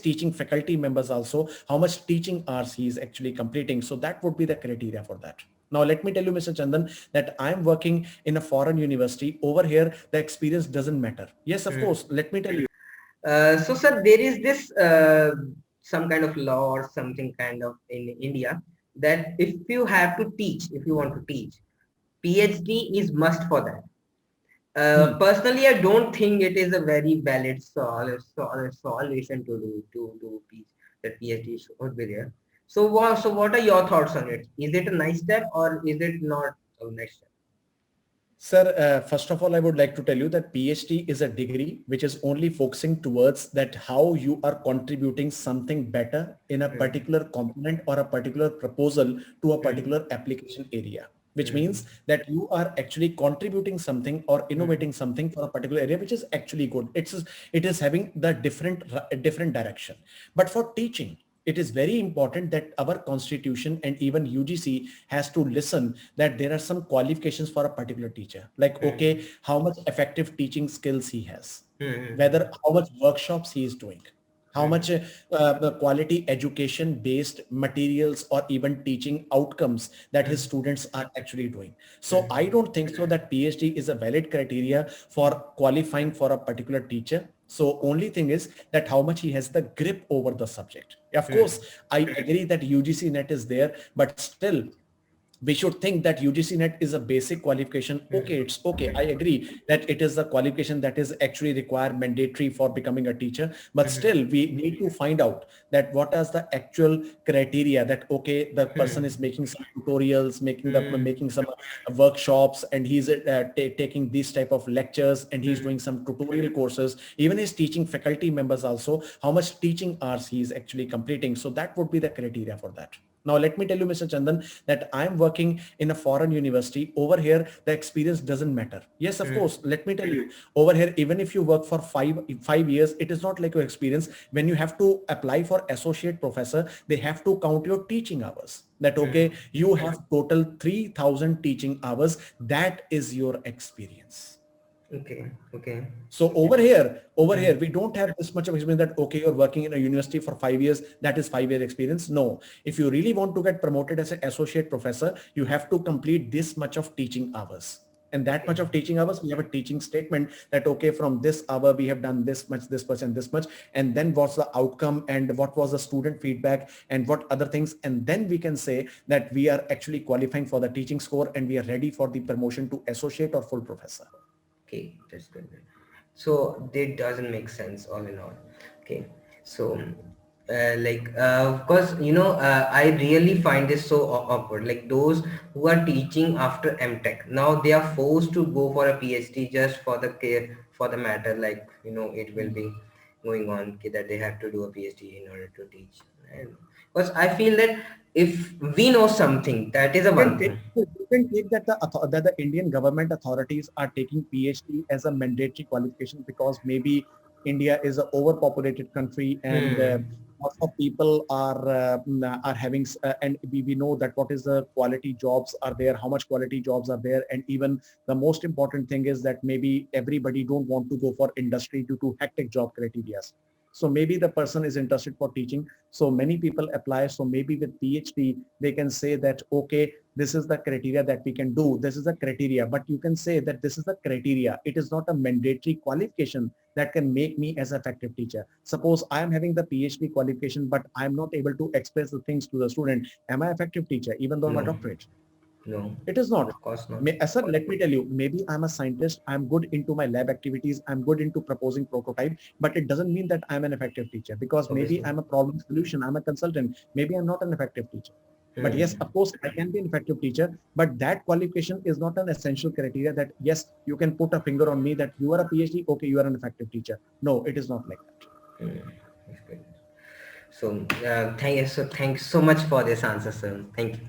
teaching faculty members also, how much teaching hours he is actually completing. So that would be the criteria for that. Now, let me tell you, Mr. Chandan, that I'm working in a foreign university. Over here, the experience doesn't matter. Yes, of course. Let me tell you. So sir, there is this some kind of law or something kind of in India that if you have to teach, if you want to teach, PhD is must for that. Personally, I don't think it is a very valid solution to do to teach that PhD should be there. So what are your thoughts on it? Is it a nice step or is it not a nice step? Sir, first of all, I would like to tell you that PhD is a degree which is only focusing towards that how you are contributing something better in a particular component or a particular proposal to a particular application area, which means that you are actually contributing something or innovating something for a particular area, which is actually good. It is having the different direction. But for teaching, it is very important that our constitution and even UGC has to listen that there are some qualifications for a particular teacher. Like, okay, how much effective teaching skills he has, whether how much workshops he is doing, how much the quality education based materials or even teaching outcomes that his students are actually doing. So I don't think so that PhD is a valid criteria for qualifying for a particular teacher. So only thing is that how much he has the grip over the subject. Of course, I agree that UGC net is there, but still we should think that UGC net is a basic qualification. Okay, it's okay. I agree that it is a qualification that is actually required mandatory for becoming a teacher. But still, we need to find out that what is the actual criteria that, okay, the person is making some tutorials, making some workshops, and he's taking these type of lectures, and he's doing some tutorial courses. Even he's teaching faculty members also, how much teaching hours he is actually completing. So that would be the criteria for that. Now, let me tell you, Mr. Chandan, that I'm working in a foreign university. Over here, the experience doesn't matter. Yes, of course. Let me tell you, over here, even if you work for five years, it is not like your experience. When you have to apply for associate professor, they have to count your teaching hours. That, okay, you have total 3,000 teaching hours. That is your experience. Okay. So over here, we don't have this much of experience that, okay, you're working in a university for 5 years, that is 5-year experience. No, if you really want to get promoted as an associate professor, you have to complete this much of teaching hours. And that much of teaching hours, we have a teaching statement that, okay, from this hour, we have done this much, this percent, this much. And then what's the outcome and what was the student feedback and what other things. And then we can say that we are actually qualifying for the teaching score and we are ready for the promotion to associate or full professor. Okay, that's good. So that doesn't make sense all in all. Okay, so of course, I really find this so awkward. Like those who are teaching after MTech, now they are forced to go for a PhD just for the care for the matter. Like it will be going on okay, that they have to do a PhD in order to teach. And because I feel that if we know something, that is a one thing. You can take that the Indian government authorities are taking PhD as a mandatory qualification because maybe India is an overpopulated country and lots of people are having and we know that what is the quality jobs are there, how much quality jobs are there, and even the most important thing is that maybe everybody don't want to go for industry due to hectic job criteria. So maybe the person is interested for teaching. So many people apply. So maybe with PhD, they can say that, okay, this is the criteria that we can do. This is the criteria, but you can say that this is the criteria. It is not a mandatory qualification that can make me as an effective teacher. Suppose I am having the PhD qualification, but I'm not able to express the things to the student. Am I effective teacher, even though I'm a doctorate? No, It is not. of course not. Sir, let me tell you, maybe I'm a scientist, I'm good into my lab activities, I'm good into proposing prototype, but it doesn't mean that I'm an effective teacher because maybe Obviously. I'm a problem solution, I'm a consultant, maybe I'm not an effective teacher. But yes, of course, I can be an effective teacher, but that qualification is not an essential criteria that, yes, you can put a finger on me that you are a PhD, okay, you are an effective teacher. No, it is not like that. That's good. So thank you so much for this answer, sir. Thank you.